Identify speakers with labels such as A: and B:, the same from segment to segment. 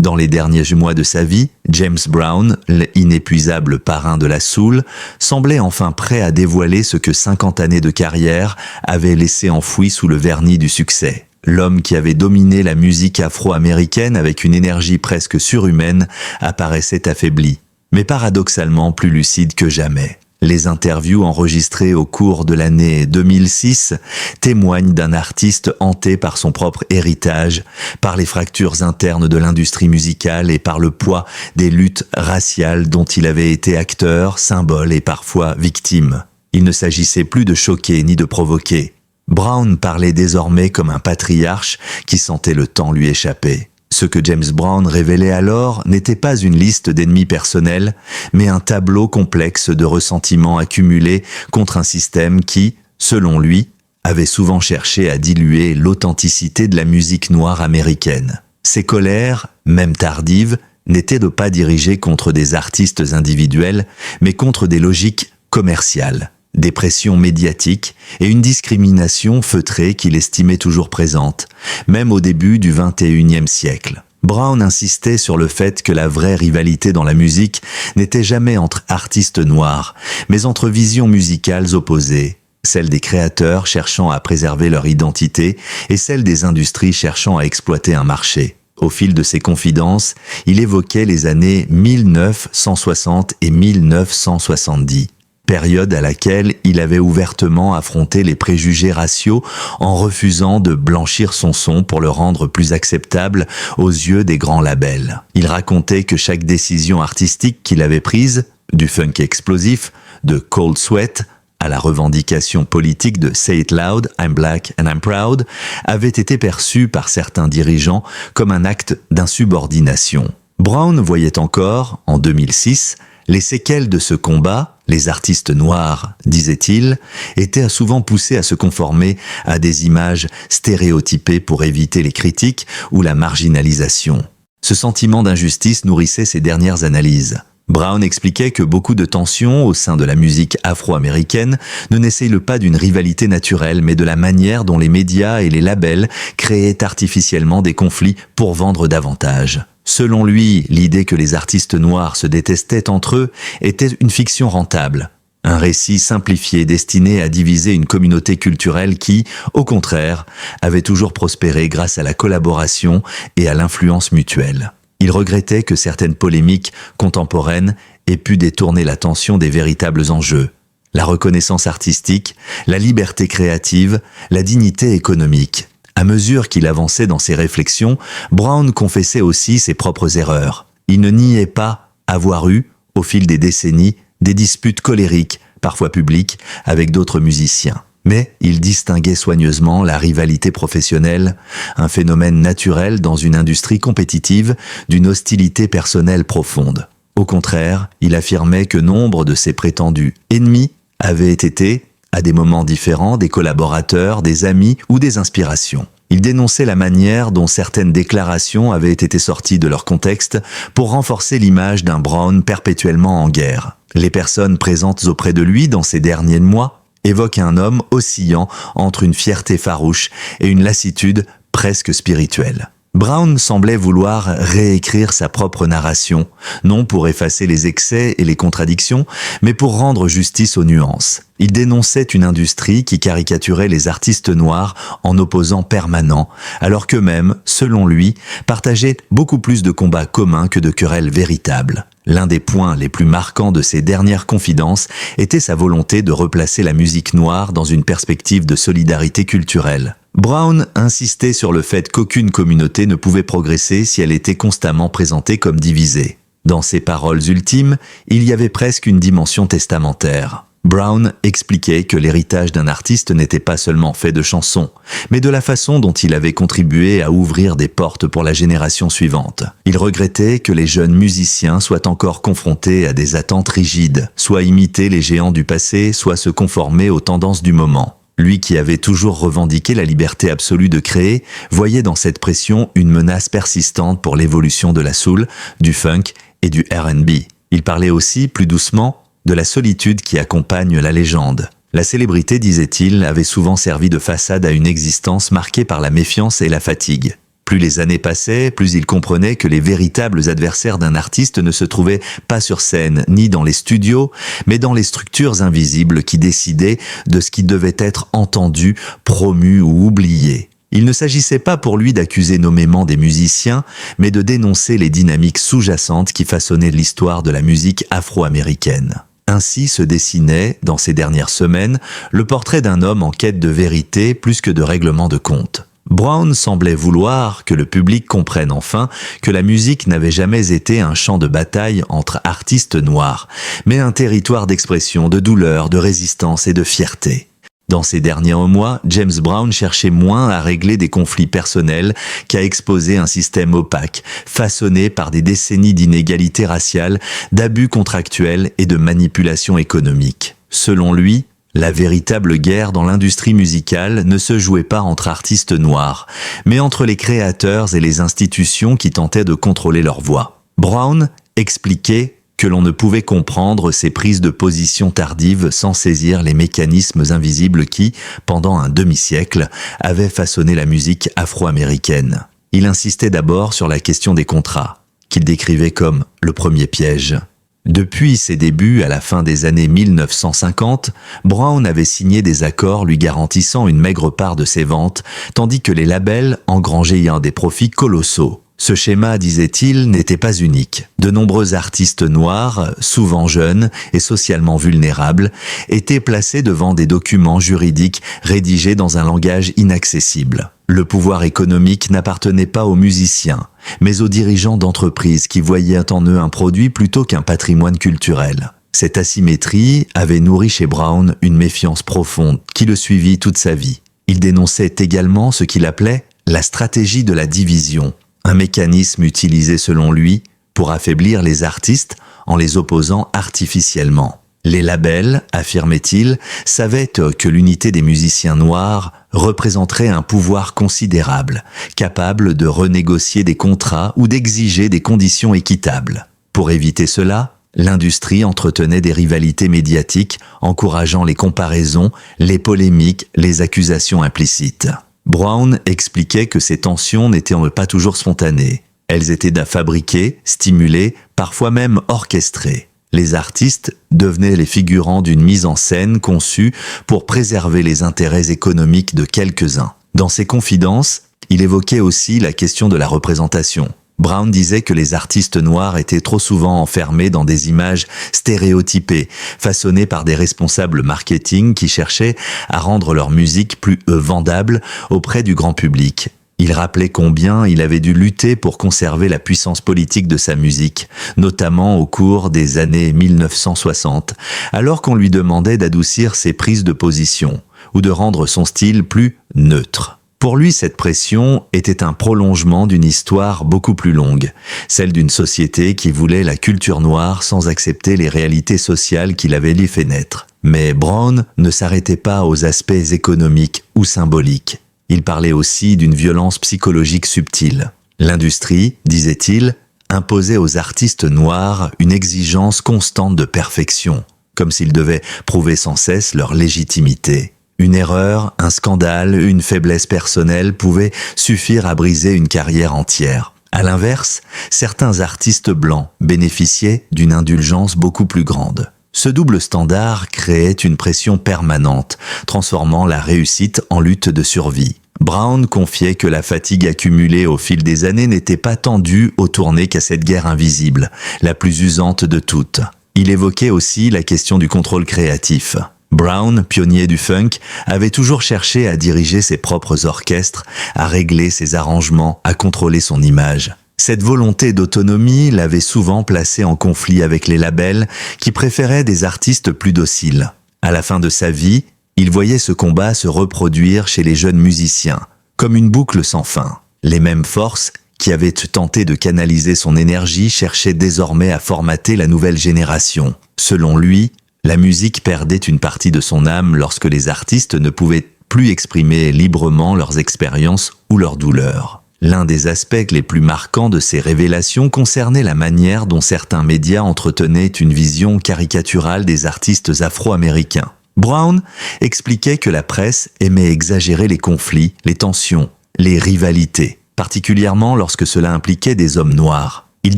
A: Dans les derniers mois de sa vie, James Brown, l'inépuisable parrain de la soul, semblait enfin prêt à dévoiler ce que 50 années de carrière avaient laissé enfoui sous le vernis du succès. L'homme qui avait dominé la musique afro-américaine avec une énergie presque surhumaine apparaissait affaibli, mais paradoxalement plus lucide que jamais. Les interviews enregistrées au cours de l'année 2006 témoignent d'un artiste hanté par son propre héritage, par les fractures internes de l'industrie musicale et par le poids des luttes raciales dont il avait été acteur, symbole et parfois victime. Il ne s'agissait plus de choquer ni de provoquer. Brown parlait désormais comme un patriarche qui sentait le temps lui échapper. Ce que James Brown révélait alors n'était pas une liste d'ennemis personnels, mais un tableau complexe de ressentiments accumulés contre un système qui, selon lui, avait souvent cherché à diluer l'authenticité de la musique noire américaine. Ses colères, même tardives, n'étaient pas dirigées contre des artistes individuels, mais contre des logiques commerciales, des pressions médiatiques et une discrimination feutrée qu'il estimait toujours présente, même au début du XXIe siècle. Brown insistait sur le fait que la vraie rivalité dans la musique n'était jamais entre artistes noirs, mais entre visions musicales opposées, celle des créateurs cherchant à préserver leur identité et celle des industries cherchant à exploiter un marché. Au fil de ses confidences, il évoquait les années 1960 et 1970. Période à laquelle il avait ouvertement affronté les préjugés raciaux en refusant de blanchir son son pour le rendre plus acceptable aux yeux des grands labels. Il racontait que chaque décision artistique qu'il avait prise, du funk explosif, de Cold Sweat, à la revendication politique de Say It Loud, I'm Black and I'm Proud, avait été perçue par certains dirigeants comme un acte d'insubordination. Brown voyait encore, en 2006, les séquelles de ce combat. Les artistes noirs, disait-il, étaient souvent poussés à se conformer à des images stéréotypées pour éviter les critiques ou la marginalisation. Ce sentiment d'injustice nourrissait ses dernières analyses. Brown expliquait que beaucoup de tensions au sein de la musique afro-américaine ne naissaient pas d'une rivalité naturelle, mais de la manière dont les médias et les labels créaient artificiellement des conflits pour vendre davantage. Selon lui, l'idée que les artistes noirs se détestaient entre eux était une fiction rentable. Un récit simplifié destiné à diviser une communauté culturelle qui, au contraire, avait toujours prospéré grâce à la collaboration et à l'influence mutuelle. Il regrettait que certaines polémiques contemporaines aient pu détourner l'attention des véritables enjeux. La reconnaissance artistique, la liberté créative, la dignité économique. À mesure qu'il avançait dans ses réflexions, Brown confessait aussi ses propres erreurs. Il ne niait pas avoir eu, au fil des décennies, des disputes colériques, parfois publiques, avec d'autres musiciens. Mais il distinguait soigneusement la rivalité professionnelle, un phénomène naturel dans une industrie compétitive, d'une hostilité personnelle profonde. Au contraire, il affirmait que nombre de ses prétendus ennemis avaient été, à des moments différents, des collaborateurs, des amis ou des inspirations. Il dénonçait la manière dont certaines déclarations avaient été sorties de leur contexte pour renforcer l'image d'un Brown perpétuellement en guerre. Les personnes présentes auprès de lui dans ces derniers mois évoquent un homme oscillant entre une fierté farouche et une lassitude presque spirituelle. Brown semblait vouloir réécrire sa propre narration, non pour effacer les excès et les contradictions, mais pour rendre justice aux nuances. Il dénonçait une industrie qui caricaturait les artistes noirs en opposants permanents, alors qu'eux-mêmes, selon lui, partageaient beaucoup plus de combats communs que de querelles véritables. L'un des points les plus marquants de ses dernières confidences était sa volonté de replacer la musique noire dans une perspective de solidarité culturelle. Brown insistait sur le fait qu'aucune communauté ne pouvait progresser si elle était constamment présentée comme divisée. Dans ses paroles ultimes, il y avait presque une dimension testamentaire. Brown expliquait que l'héritage d'un artiste n'était pas seulement fait de chansons, mais de la façon dont il avait contribué à ouvrir des portes pour la génération suivante. Il regrettait que les jeunes musiciens soient encore confrontés à des attentes rigides, soit imiter les géants du passé, soit se conformer aux tendances du moment. Lui qui avait toujours revendiqué la liberté absolue de créer, voyait dans cette pression une menace persistante pour l'évolution de la soul, du funk et du R&B. Il parlait aussi, plus doucement, de la solitude qui accompagne la légende. La célébrité, disait-il, avait souvent servi de façade à une existence marquée par la méfiance et la fatigue. Plus les années passaient, plus il comprenait que les véritables adversaires d'un artiste ne se trouvaient pas sur scène, ni dans les studios, mais dans les structures invisibles qui décidaient de ce qui devait être entendu, promu ou oublié. Il ne s'agissait pas pour lui d'accuser nommément des musiciens, mais de dénoncer les dynamiques sous-jacentes qui façonnaient l'histoire de la musique afro-américaine. Ainsi se dessinait, dans ces dernières semaines, le portrait d'un homme en quête de vérité plus que de règlement de compte. Brown semblait vouloir que le public comprenne enfin que la musique n'avait jamais été un champ de bataille entre artistes noirs, mais un territoire d'expression, de douleur, de résistance et de fierté. Dans ces derniers mois, James Brown cherchait moins à régler des conflits personnels qu'à exposer un système opaque, façonné par des décennies d'inégalités raciales, d'abus contractuels et de manipulation économique. Selon lui, la véritable guerre dans l'industrie musicale ne se jouait pas entre artistes noirs, mais entre les créateurs et les institutions qui tentaient de contrôler leur voix. Brown expliquait que l'on ne pouvait comprendre ces prises de position tardives sans saisir les mécanismes invisibles qui, pendant un demi-siècle, avaient façonné la musique afro-américaine. Il insistait d'abord sur la question des contrats, qu'il décrivait comme le premier piège. Depuis ses débuts à la fin des années 1950, Brown avait signé des accords lui garantissant une maigre part de ses ventes, tandis que les labels engrangeaient des profits colossaux. Ce schéma, disait-il, n'était pas unique. De nombreux artistes noirs, souvent jeunes et socialement vulnérables, étaient placés devant des documents juridiques rédigés dans un langage inaccessible. Le pouvoir économique n'appartenait pas aux musiciens, mais aux dirigeants d'entreprises qui voyaient en eux un produit plutôt qu'un patrimoine culturel. Cette asymétrie avait nourri chez Brown une méfiance profonde qui le suivit toute sa vie. Il dénonçait également ce qu'il appelait la stratégie de la division, un mécanisme utilisé selon lui pour affaiblir les artistes en les opposant artificiellement. Les labels, affirmait-il, savaient que l'unité des musiciens noirs représenterait un pouvoir considérable, capable de renégocier des contrats ou d'exiger des conditions équitables. Pour éviter cela, l'industrie entretenait des rivalités médiatiques, encourageant les comparaisons, les polémiques, les accusations implicites. Brown expliquait que ces tensions n'étaient pas toujours spontanées. Elles étaient fabriquées, stimulées, parfois même orchestrées. Les artistes devenaient les figurants d'une mise en scène conçue pour préserver les intérêts économiques de quelques-uns. Dans ses confidences, il évoquait aussi la question de la représentation. Brown disait que les artistes noirs étaient trop souvent enfermés dans des images stéréotypées, façonnées par des responsables marketing qui cherchaient à rendre leur musique plus vendable auprès du grand public. Il rappelait combien il avait dû lutter pour conserver la puissance politique de sa musique, notamment au cours des années 1960, alors qu'on lui demandait d'adoucir ses prises de position ou de rendre son style plus neutre. Pour lui, cette pression était un prolongement d'une histoire beaucoup plus longue, celle d'une société qui voulait la culture noire sans accepter les réalités sociales qui l'avaient fait naître. Mais Brown ne s'arrêtait pas aux aspects économiques ou symboliques. Il parlait aussi d'une violence psychologique subtile. L'industrie, disait-il, imposait aux artistes noirs une exigence constante de perfection, comme s'ils devaient prouver sans cesse leur légitimité. Une erreur, un scandale, une faiblesse personnelle pouvaient suffire à briser une carrière entière. À l'inverse, certains artistes blancs bénéficiaient d'une indulgence beaucoup plus grande. Ce double standard créait une pression permanente, transformant la réussite en lutte de survie. Brown confiait que la fatigue accumulée au fil des années n'était pas tant due aux tournées qu'à cette guerre invisible, la plus usante de toutes. Il évoquait aussi la question du contrôle créatif. Brown, pionnier du funk, avait toujours cherché à diriger ses propres orchestres, à régler ses arrangements, à contrôler son image. Cette volonté d'autonomie l'avait souvent placé en conflit avec les labels qui préféraient des artistes plus dociles. À la fin de sa vie, il voyait ce combat se reproduire chez les jeunes musiciens, comme une boucle sans fin. Les mêmes forces qui avaient tenté de canaliser son énergie cherchaient désormais à formater la nouvelle génération. Selon lui, la musique perdait une partie de son âme lorsque les artistes ne pouvaient plus exprimer librement leurs expériences ou leurs douleurs. L'un des aspects les plus marquants de ces révélations concernait la manière dont certains médias entretenaient une vision caricaturale des artistes afro-américains. Brown expliquait que la presse aimait exagérer les conflits, les tensions, les rivalités. particulièrement lorsque cela impliquait des hommes noirs. Il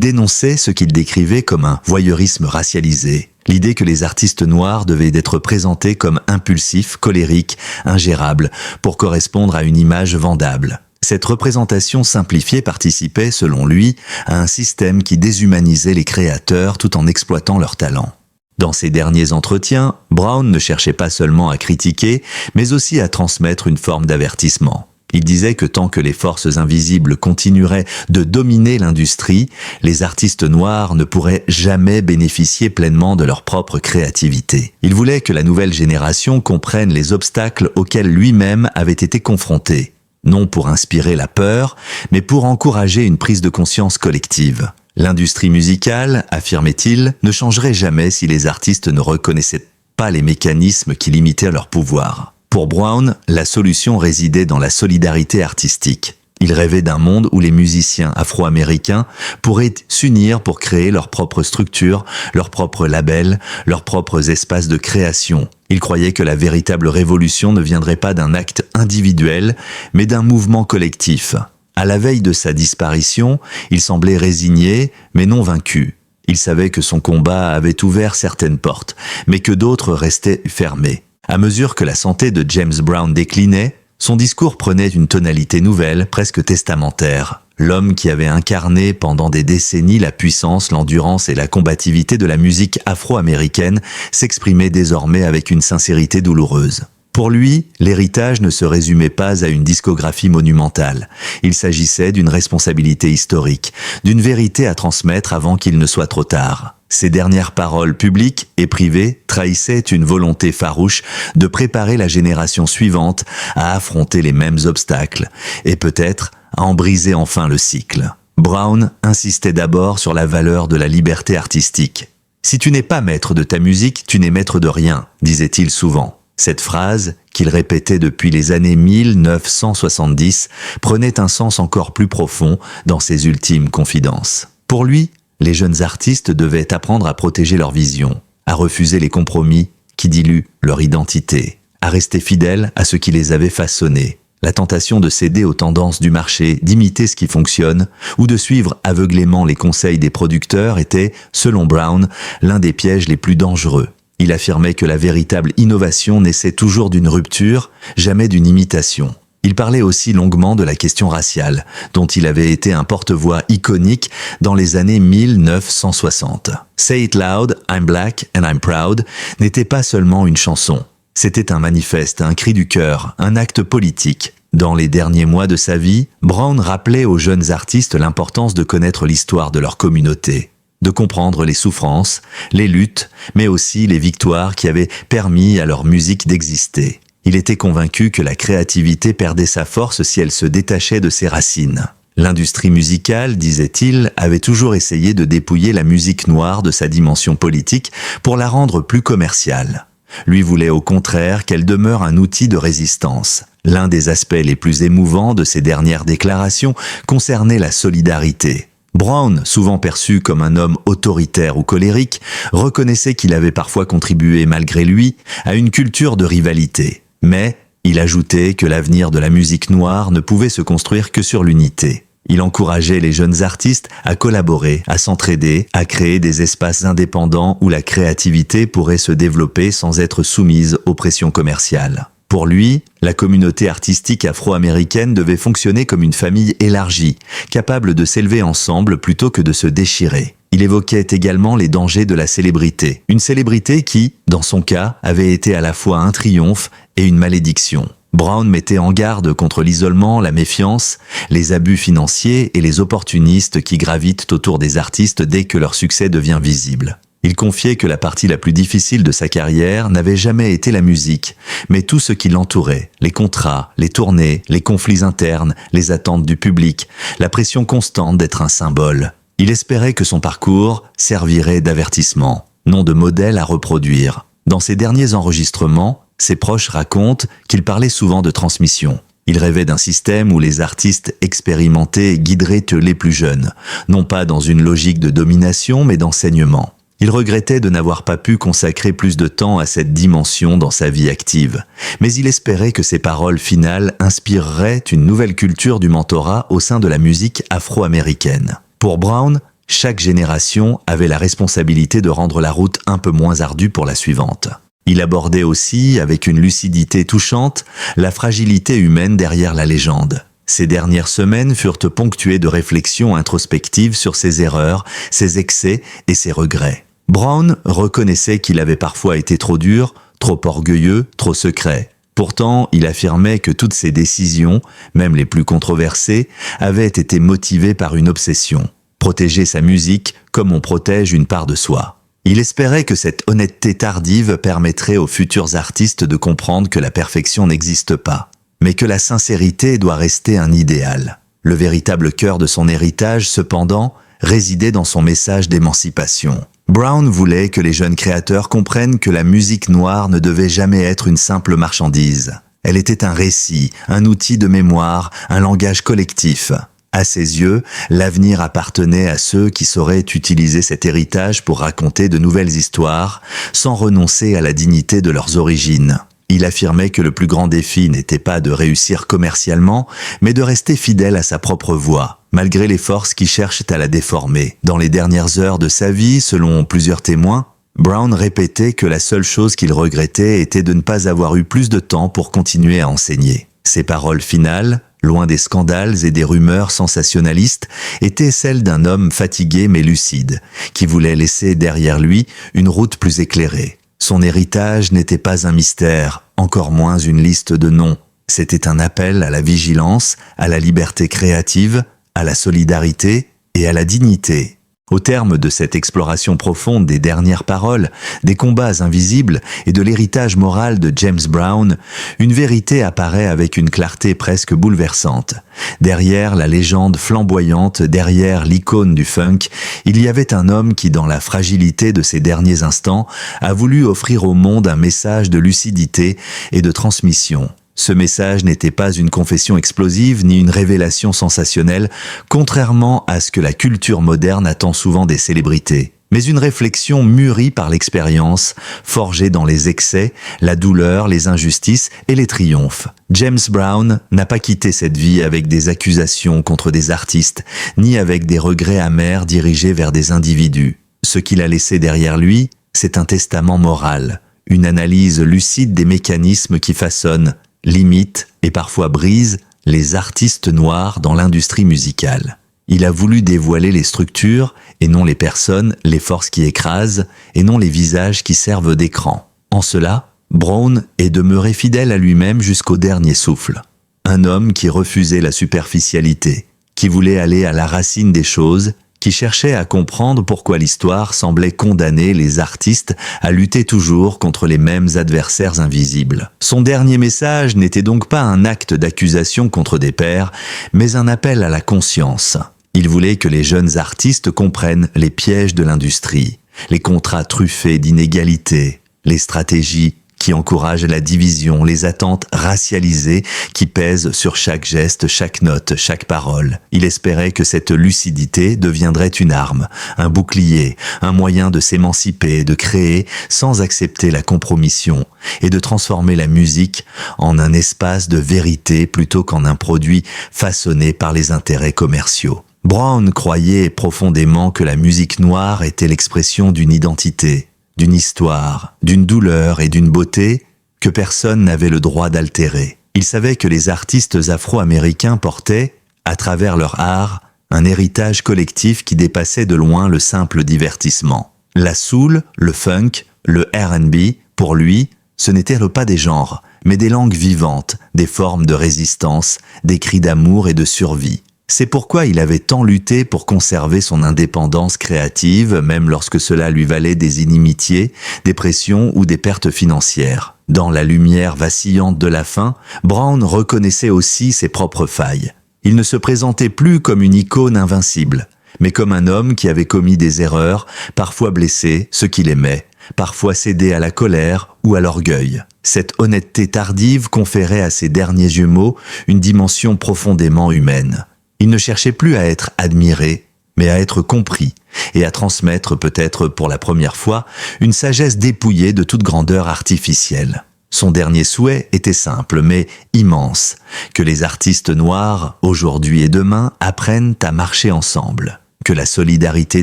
A: dénonçait ce qu'il décrivait comme un voyeurisme racialisé, l'idée que les artistes noirs devaient être présentés comme impulsifs, colériques, ingérables, pour correspondre à une image vendable. Cette représentation simplifiée participait, selon lui, à un système qui déshumanisait les créateurs tout en exploitant leurs talents. Dans ses derniers entretiens, Brown ne cherchait pas seulement à critiquer, mais aussi à transmettre une forme d'avertissement. Il disait que tant que les forces invisibles continueraient de dominer l'industrie, les artistes noirs ne pourraient jamais bénéficier pleinement de leur propre créativité. Il voulait que la nouvelle génération comprenne les obstacles auxquels lui-même avait été confronté, non pour inspirer la peur, mais pour encourager une prise de conscience collective. L'industrie musicale, affirmait-il, ne changerait jamais si les artistes ne reconnaissaient pas les mécanismes qui limitaient leur pouvoir. Pour Brown, la solution résidait dans la solidarité artistique. Il rêvait d'un monde où les musiciens afro-américains pourraient s'unir pour créer leur propre structure, leurs propres labels, leurs propres espaces de création. Il croyait que la véritable révolution ne viendrait pas d'un acte individuel, mais d'un mouvement collectif. À la veille de sa disparition, il semblait résigné, mais non vaincu. Il savait que son combat avait ouvert certaines portes, mais que d'autres restaient fermées. À mesure que la santé de James Brown déclinait, son discours prenait une tonalité nouvelle, presque testamentaire. L'homme qui avait incarné pendant des décennies la puissance, l'endurance et la combativité de la musique afro-américaine s'exprimait désormais avec une sincérité douloureuse. Pour lui, l'héritage ne se résumait pas à une discographie monumentale. Il s'agissait d'une responsabilité historique, d'une vérité à transmettre avant qu'il ne soit trop tard. Ses dernières paroles publiques et privées trahissaient une volonté farouche de préparer la génération suivante à affronter les mêmes obstacles et peut-être à en briser enfin le cycle. Brown insistait d'abord sur la valeur de la liberté artistique. « Si tu n'es pas maître de ta musique, tu n'es maître de rien », disait-il souvent. Cette phrase, qu'il répétait depuis les années 1970, prenait un sens encore plus profond dans ses ultimes confidences. Pour lui, les jeunes artistes devaient apprendre à protéger leur vision, à refuser les compromis qui diluent leur identité, à rester fidèles à ce qui les avait façonnés. La tentation de céder aux tendances du marché, d'imiter ce qui fonctionne, ou de suivre aveuglément les conseils des producteurs était, selon Brown, l'un des pièges les plus dangereux. Il affirmait que la véritable innovation naissait toujours d'une rupture, jamais d'une imitation. Il parlait aussi longuement de la question raciale, dont il avait été un porte-voix iconique dans les années 1960. « Say it loud, I'm black and I'm proud » n'était pas seulement une chanson. C'était un manifeste, un cri du cœur, un acte politique. Dans les derniers mois de sa vie, Brown rappelait aux jeunes artistes l'importance de connaître l'histoire de leur communauté, de comprendre les souffrances, les luttes, mais aussi les victoires qui avaient permis à leur musique d'exister. Il était convaincu que la créativité perdait sa force si elle se détachait de ses racines. L'industrie musicale, disait-il, avait toujours essayé de dépouiller la musique noire de sa dimension politique pour la rendre plus commerciale. Lui voulait au contraire qu'elle demeure un outil de résistance. L'un des aspects les plus émouvants de ses dernières déclarations concernait la solidarité. Brown, souvent perçu comme un homme autoritaire ou colérique, reconnaissait qu'il avait parfois contribué malgré lui à une culture de rivalité. Mais il ajoutait que l'avenir de la musique noire ne pouvait se construire que sur l'unité. Il encourageait les jeunes artistes à collaborer, à s'entraider, à créer des espaces indépendants où la créativité pourrait se développer sans être soumise aux pressions commerciales. Pour lui, la communauté artistique afro-américaine devait fonctionner comme une famille élargie, capable de s'élever ensemble plutôt que de se déchirer. Il évoquait également les dangers de la célébrité. Une célébrité qui, dans son cas, avait été à la fois un triomphe et une malédiction. Brown mettait en garde contre l'isolement, la méfiance, les abus financiers et les opportunistes qui gravitent autour des artistes dès que leur succès devient visible. Il confiait que la partie la plus difficile de sa carrière n'avait jamais été la musique, mais tout ce qui l'entourait, les contrats, les tournées, les conflits internes, les attentes du public, la pression constante d'être un symbole. Il espérait que son parcours servirait d'avertissement, non de modèle à reproduire. Dans ses derniers enregistrements, ses proches racontent qu'il parlait souvent de transmission. Il rêvait d'un système où les artistes expérimentés guideraient les plus jeunes, non pas dans une logique de domination mais d'enseignement. Il regrettait de n'avoir pas pu consacrer plus de temps à cette dimension dans sa vie active, mais il espérait que ses paroles finales inspireraient une nouvelle culture du mentorat au sein de la musique afro-américaine. Pour Brown, chaque génération avait la responsabilité de rendre la route un peu moins ardue pour la suivante. Il abordait aussi, avec une lucidité touchante, la fragilité humaine derrière la légende. Ces dernières semaines furent ponctuées de réflexions introspectives sur ses erreurs, ses excès et ses regrets. Brown reconnaissait qu'il avait parfois été trop dur, trop orgueilleux, trop secret. Pourtant, il affirmait que toutes ses décisions, même les plus controversées, avaient été motivées par une obsession. Protéger sa musique comme on protège une part de soi. Il espérait que cette honnêteté tardive permettrait aux futurs artistes de comprendre que la perfection n'existe pas, mais que la sincérité doit rester un idéal. Le véritable cœur de son héritage, cependant, résidait dans son message d'émancipation. Brown voulait que les jeunes créateurs comprennent que la musique noire ne devait jamais être une simple marchandise. Elle était un récit, un outil de mémoire, un langage collectif. À ses yeux, l'avenir appartenait à ceux qui sauraient utiliser cet héritage pour raconter de nouvelles histoires, sans renoncer à la dignité de leurs origines. Il affirmait que le plus grand défi n'était pas de réussir commercialement, mais de rester fidèle à sa propre voix, malgré les forces qui cherchent à la déformer. Dans les dernières heures de sa vie, selon plusieurs témoins, Brown répétait que la seule chose qu'il regrettait était de ne pas avoir eu plus de temps pour continuer à enseigner. Ses paroles finales, loin des scandales et des rumeurs sensationnalistes, étaient celles d'un homme fatigué mais lucide, qui voulait laisser derrière lui une route plus éclairée. Son héritage n'était pas un mystère, encore moins une liste de noms. C'était un appel à la vigilance, à la liberté créative, à la solidarité et à la dignité. Au terme de cette exploration profonde des dernières paroles, des combats invisibles et de l'héritage moral de James Brown, une vérité apparaît avec une clarté presque bouleversante. Derrière la légende flamboyante, derrière l'icône du funk, il y avait un homme qui, dans la fragilité de ses derniers instants, a voulu offrir au monde un message de lucidité et de transmission. Ce message n'était pas une confession explosive ni une révélation sensationnelle, contrairement à ce que la culture moderne attend souvent des célébrités, mais une réflexion mûrie par l'expérience, forgée dans les excès, la douleur, les injustices et les triomphes. James Brown n'a pas quitté cette vie avec des accusations contre des artistes, ni avec des regrets amers dirigés vers des individus. Ce qu'il a laissé derrière lui, c'est un testament moral, une analyse lucide des mécanismes qui façonnent, limite et parfois brise les artistes noirs dans l'industrie musicale. Il a voulu dévoiler les structures et non les personnes, les forces qui écrasent et non les visages qui servent d'écran. En cela, Brown est demeuré fidèle à lui-même jusqu'au dernier souffle. Un homme qui refusait la superficialité, qui voulait aller à la racine des choses, qui cherchait à comprendre pourquoi l'histoire semblait condamner les artistes à lutter toujours contre les mêmes adversaires invisibles. Son dernier message n'était donc pas un acte d'accusation contre des pairs, mais un appel à la conscience. Il voulait que les jeunes artistes comprennent les pièges de l'industrie, les contrats truffés d'inégalités, les stratégies qui encouragent la division, les attentes racialisées qui pèsent sur chaque geste, chaque note, chaque parole. Il espérait que cette lucidité deviendrait une arme, un bouclier, un moyen de s'émanciper, de créer sans accepter la compromission et de transformer la musique en un espace de vérité plutôt qu'en un produit façonné par les intérêts commerciaux. Brown croyait profondément que la musique noire était l'expression d'une identité, d'une histoire, d'une douleur et d'une beauté que personne n'avait le droit d'altérer. Il savait que les artistes afro-américains portaient, à travers leur art, un héritage collectif qui dépassait de loin le simple divertissement. La soul, le funk, le R&B, pour lui, ce n'étaient pas des genres, mais des langues vivantes, des formes de résistance, des cris d'amour et de survie. C'est pourquoi il avait tant lutté pour conserver son indépendance créative, même lorsque cela lui valait des inimitiés, des pressions ou des pertes financières. Dans la lumière vacillante de la fin, Brown reconnaissait aussi ses propres failles. Il ne se présentait plus comme une icône invincible, mais comme un homme qui avait commis des erreurs, parfois blessé ceux qu'il aimait, parfois cédé à la colère ou à l'orgueil. Cette honnêteté tardive conférait à ses derniers jumeaux une dimension profondément humaine. Il ne cherchait plus à être admiré, mais à être compris et à transmettre peut-être pour la première fois une sagesse dépouillée de toute grandeur artificielle. Son dernier souhait était simple mais immense, que les artistes noirs, aujourd'hui et demain, apprennent à marcher ensemble. Que la solidarité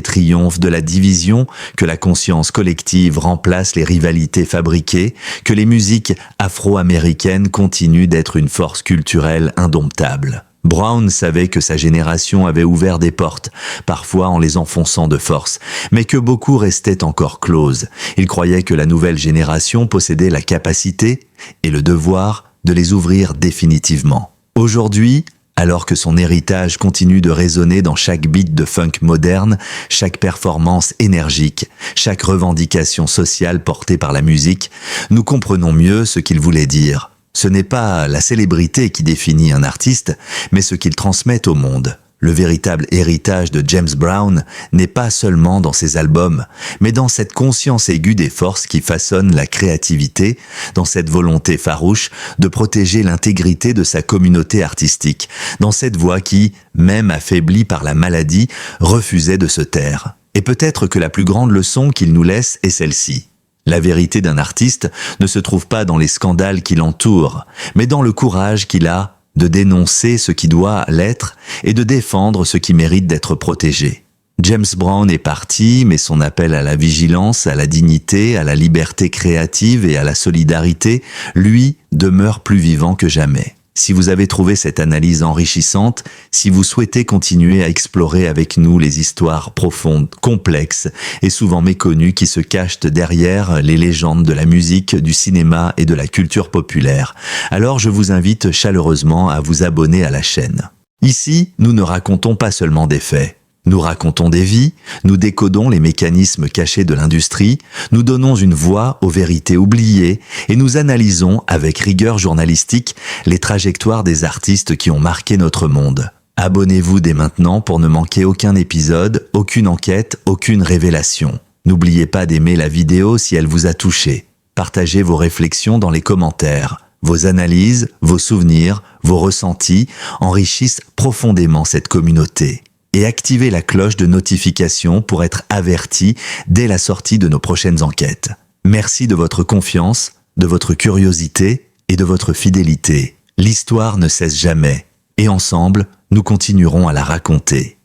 A: triomphe de la division, que la conscience collective remplace les rivalités fabriquées, que les musiques afro-américaines continuent d'être une force culturelle indomptable. Brown savait que sa génération avait ouvert des portes, parfois en les enfonçant de force, mais que beaucoup restaient encore closes. Il croyait que la nouvelle génération possédait la capacité et le devoir de les ouvrir définitivement. Aujourd'hui, alors que son héritage continue de résonner dans chaque beat de funk moderne, chaque performance énergique, chaque revendication sociale portée par la musique, nous comprenons mieux ce qu'il voulait dire. Ce n'est pas la célébrité qui définit un artiste, mais ce qu'il transmet au monde. Le véritable héritage de James Brown n'est pas seulement dans ses albums, mais dans cette conscience aiguë des forces qui façonnent la créativité, dans cette volonté farouche de protéger l'intégrité de sa communauté artistique, dans cette voix qui, même affaiblie par la maladie, refusait de se taire. Et peut-être que la plus grande leçon qu'il nous laisse est celle-ci. La vérité d'un artiste ne se trouve pas dans les scandales qui l'entourent, mais dans le courage qu'il a de dénoncer ce qui doit l'être et de défendre ce qui mérite d'être protégé. James Brown est parti, mais son appel à la vigilance, à la dignité, à la liberté créative et à la solidarité, lui, demeure plus vivant que jamais. Si vous avez trouvé cette analyse enrichissante, si vous souhaitez continuer à explorer avec nous les histoires profondes, complexes et souvent méconnues qui se cachent derrière les légendes de la musique, du cinéma et de la culture populaire, alors je vous invite chaleureusement à vous abonner à la chaîne. Ici, nous ne racontons pas seulement des faits. Nous racontons des vies, nous décodons les mécanismes cachés de l'industrie, nous donnons une voix aux vérités oubliées et nous analysons avec rigueur journalistique les trajectoires des artistes qui ont marqué notre monde. Abonnez-vous dès maintenant pour ne manquer aucun épisode, aucune enquête, aucune révélation. N'oubliez pas d'aimer la vidéo si elle vous a touché. Partagez vos réflexions dans les commentaires. Vos analyses, vos souvenirs, vos ressentis enrichissent profondément cette communauté. Et activez la cloche de notification pour être averti dès la sortie de nos prochaines enquêtes. Merci de votre confiance, de votre curiosité et de votre fidélité. L'histoire ne cesse jamais, et ensemble, nous continuerons à la raconter.